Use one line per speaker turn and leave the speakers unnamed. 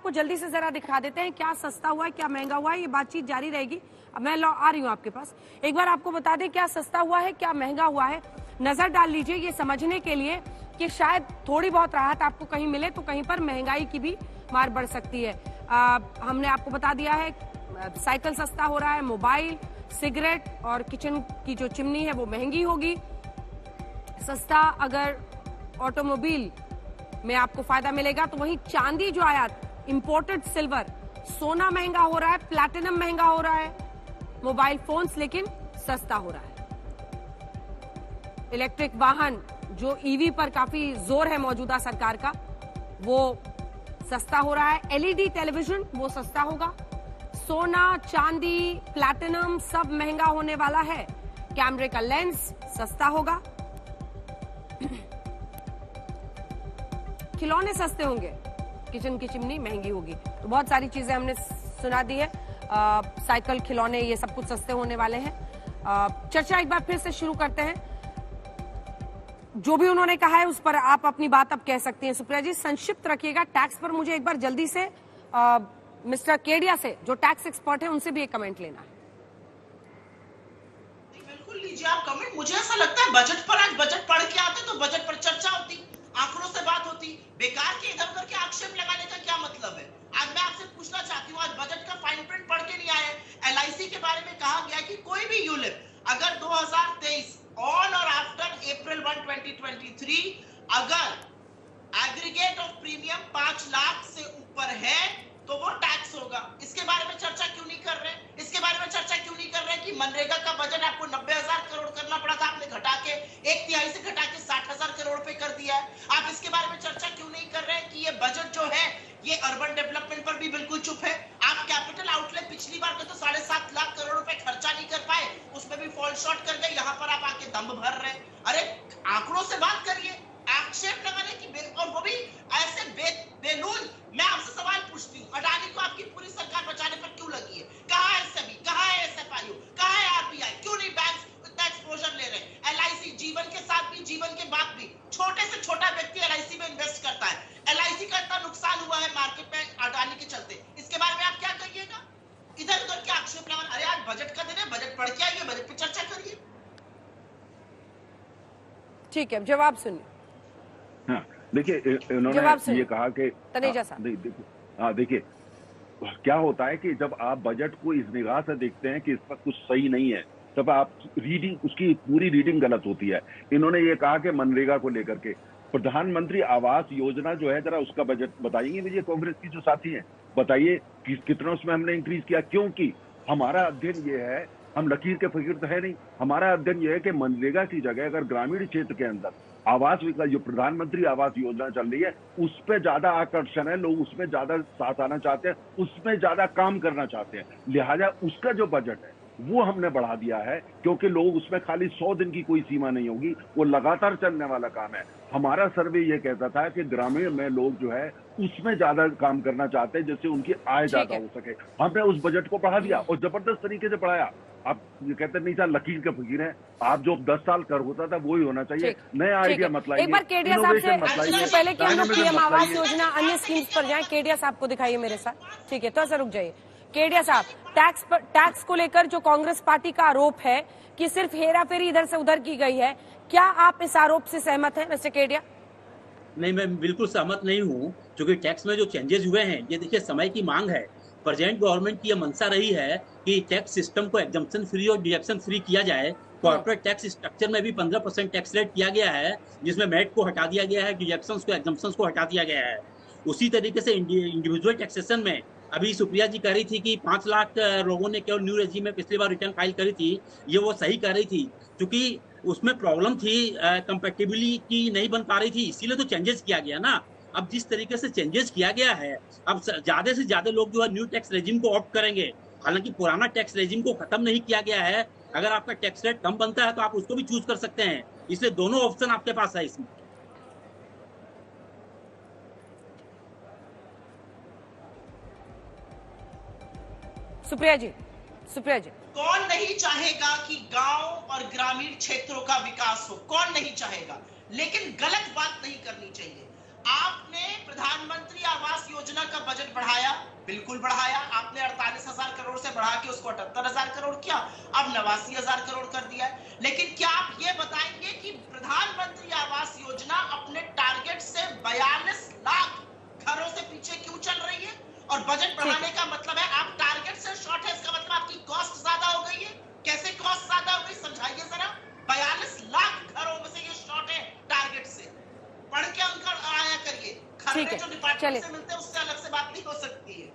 आपको जल्दी से जरा दिखा देते हैं क्या सस्ता हुआ है क्या महंगा हुआ है। ये बातचीत जारी रहेगी। अब मैं आ रही हूँ आपके पास। एक बार आपको बता दें क्या सस्ता हुआ है क्या महंगा हुआ है। नजर डाल लीजिए ये समझने के लिए कि शायद थोड़ी बहुत राहत आपको कहीं मिले तो कहीं पर महंगाई की भी मार बढ़ सकती है। हमने आपको बता दिया है साइकिल सस्ता हो रहा है, मोबाइल, सिगरेट और किचन की जो चिमनी है वो महंगी होगी। सस्ता अगर ऑटोमोबाइल में आपको फायदा मिलेगा तो वहीं चांदी जो आयात, इंपोर्टेड सिल्वर, सोना महंगा हो रहा है, प्लैटिनम महंगा हो रहा है, मोबाइल फोन्स लेकिन सस्ता हो रहा है। इलेक्ट्रिक वाहन जो ईवी पर काफी जोर है मौजूदा सरकार का वो सस्ता हो रहा है। एलईडी टेलीविजन वो सस्ता होगा। सोना, चांदी, प्लैटिनम सब महंगा होने वाला है। कैमरे का लेंस सस्ता होगा। खिलौने सस्ते होंगे, किचन की चिमनी महंगी होगी। तो बहुत सारी चीजें हमने सुना दी है। साइकिल, खिलौने, ये सब कुछ सस्ते होने वाले हैं। चर्चा एक बार फिर से शुरू करते हैं। जो भी उन्होंने कहा है उस पर आप अपनी बात अब कह सकती हैं। सुप्रिया जी संक्षिप्त रखिएगा। टैक्स पर मुझे एक बार जल्दी से मिस्टर केडिया से जो टैक्स एक्सपर्ट है उनसे भी एक कमेंट लेना है।
बिल्कुल लीजिए आप कमेंट। मुझे ऐसा लगता है बजट पर आज बजट पढ़ के आते तो बजट पर चर्चा होती, आंकड़ों से बात होती। बेकार के इधर उधर के आक्षेप लगाने का क्या मतलब है। आज मैं आपसे पूछना चाहती हूँ, आज बजट का फाइन प्रिंट पढ़ के नहीं आए। एलआईसी के बारे में कहा गया कि कोई भी यूलिप अगर 2023 ऑन और आफ्टर अप्रैल 1, 2023 अगर एग्रीगेट ऑफ प्रीमियम 5 लाख से ऊपर है तो वो टैक्स होगा। इसके बारे में चर्चा क्यों नहीं कर रहे? इसके बारे में चर्चा क्यों नहीं कर रहे कि मनरेगा का बजट आपको 90,000 करोड़ करना पड़ा था, आपने घटा के 1/3 से घटा के 60,000 करोड़ पे कर दिया है। आप इसके बारे में चर्चा क्यों नहीं कर रहे कि ये बजट जो है ये अर्बन डेवलपमेंट पर भी बिल्कुल चुप है। आप कैपिटल आउटले पिछली बार तो 7.5 लाख करोड़ रुपए खर्चा नहीं कर पाए, उसमें भी फॉल शॉर्ट कर गए। यहाँ पर आप आके दम भर रहे। अरे आंकड़ों से बात करिए, आक्षेप लगाने की और वो भी ऐसे बेलून। मैं आपसे सवाल पूछती हूँ, अडानी को आपकी पूरी सरकार बचाने पर क्यों लगी है? कहाँ है सेबी, कहाँ है एसएफआईओ, कहाँ है आरबीआई? क्यों नहीं बैंक्स इतना एक्सपोजर ले रहे? एलआईसी जीवन के साथ भी जीवन के बाद भी छोटे से छोटा व्यक्ति एलआईसी में इन्वेस्ट करता है। एलआईसी का इतना नुकसान हुआ है मार्केट में अडानी के चलते, इसके बारे में आप क्या कहिएगा? इधर उधर के आक्षेप लगा। अरे आज बजट का दिन है, बजट पढ़ के आइए, बजट पे चर्चा करिए।
ठीक है, जवाब सुनिए।
हाँ, देखिए इन्होंने ये कहा कि
तनेजा साहब
देखिए क्या होता है कि जब आप बजट को इस निगाह से देखते हैं कि इसका कुछ सही नहीं है तब आप रीडिंग, उसकी पूरी रीडिंग गलत होती है। इन्होंने ये कहा कि मनरेगा को लेकर के प्रधानमंत्री आवास योजना जो है, जरा उसका बजट बताइए मुझे, कांग्रेस की जो साथी हैं बताइए कितना उसमें हमने इंक्रीज किया। क्योंकि हमारा अध्ययन ये है, हम लकीर के फकीर तो है नहीं, हमारा अध्ययन यह है कि मनरेगा की जगह अगर ग्रामीण क्षेत्र के अंदर आवास विकास जो प्रधानमंत्री आवास योजना चल रही है उस पे ज्यादा आकर्षण है, लोग उसमें ज्यादा साथ आना चाहते हैं, उसमें ज्यादा काम करना चाहते हैं। लिहाजा उसका जो बजट है वो हमने बढ़ा दिया है, क्योंकि लोग उसमें खाली 100 दिन की कोई सीमा नहीं होगी, वो लगातार चलने वाला काम है। हमारा सर्वे ये कहता था कि ग्रामीण में लोग जो है उसमें ज्यादा काम करना चाहते हैं जिससे उनकी आय ज्यादा हो सके। हमने उस बजट को बढ़ा दिया और जबरदस्त तरीके से बढ़ाया। आप ये कहते नहीं था लकीर के फकीर हैं, आप जो 10 साल कर होता था वो ही होना चाहिए। नया आइडिया मत लाइए।
एक बार केडिया साहब से पहले कि हम लोग पीएम आवास योजना अन्य स्कीम्स पर जाएं, केडिया साहब को दिखाइए मेरे साथ। ठीक है, तो रुक जाइए। केडिया साहब, टैक्स को लेकर जो कांग्रेस पार्टी का आरोप है कि सिर्फ हेरा फेरी इधर से उधर की गई है, क्या आप इस आरोप से सहमत हैं मिस्टर केडिया?
नहीं, मैं बिल्कुल सहमत नहीं हूँ, क्योंकि टैक्स में जो चेंजेस हुए हैं ये देखिए समय की मांग है। प्रेजेंट गवर्नमेंट की यह मंशा रही है कि टैक्स सिस्टम को एग्जम्पशन फ्री और डिडक्शन फ्री किया जाए। कॉर्पोरेट टैक्स स्ट्रक्चर में भी 15% टैक्स रेट किया गया है, जिसमें मैट को हटा दिया गया है, डिडक्शंस को, एग्जम्पशंस को हटा दिया गया है। उसी तरीके से इंडिविजुअल टैक्सेशन में अभी सुप्रिया जी कह रही थी कि 5 लाख लोगों ने केवल न्यू रेजिम में पिछली बार रिटर्न फाइल करी थी, ये वो सही कर रही थी, क्योंकि उसमें प्रॉब्लम थी, कंपैटिबिलिटी नहीं बन पा रही थी, इसीलिए तो चेंजेस किया गया ना। अब जिस तरीके से चेंजेस किया गया है, अब ज्यादा से ज्यादा लोग जो है न्यू टैक्स रेजिम को ऑप्ट करेंगे। हालांकि पुराना टैक्स रेजिम को खत्म नहीं किया गया है, अगर आपका टैक्स रेट कम बनता है तो आप उसको भी चूज कर सकते हैं, इसलिए दोनों ऑप्शन आपके पास है इसमें।
सुप्रिया जी,
कौन नहीं चाहेगा कि गांव और ग्रामीण क्षेत्रों का विकास हो? कौन नहीं चाहेगा? लेकिन गलत बात नहीं करनी चाहिए। आपने प्रधानमंत्री आवास योजना का बजट बढ़ाया बिल्कुल बढ़ाया आपने, 48,000 करोड़ से बढ़ा के उसको 78,000 करोड़ किया, अब 89,000 करोड़ कर दिया है। लेकिन क्या आप ये बताएंगे कि प्रधानमंत्री आवास योजना अपने टारगेट से 42 लाख घरों से पीछे क्यों चल रही है? और बजट बढ़ाने का मतलब है आप टारगेट से शॉर्ट है, इसका मतलब आपकी कॉस्ट ज्यादा हो गई है। कैसे कॉस्ट ज्यादा हो गई समझाइए जरा। 42 लाख घरों में से ये शॉर्ट है टारगेट से। पढ़ के अंक आया करिए, खर्चे जो डिपार्टमेंट से मिलते हैं उससे अलग से बात नहीं हो सकती है।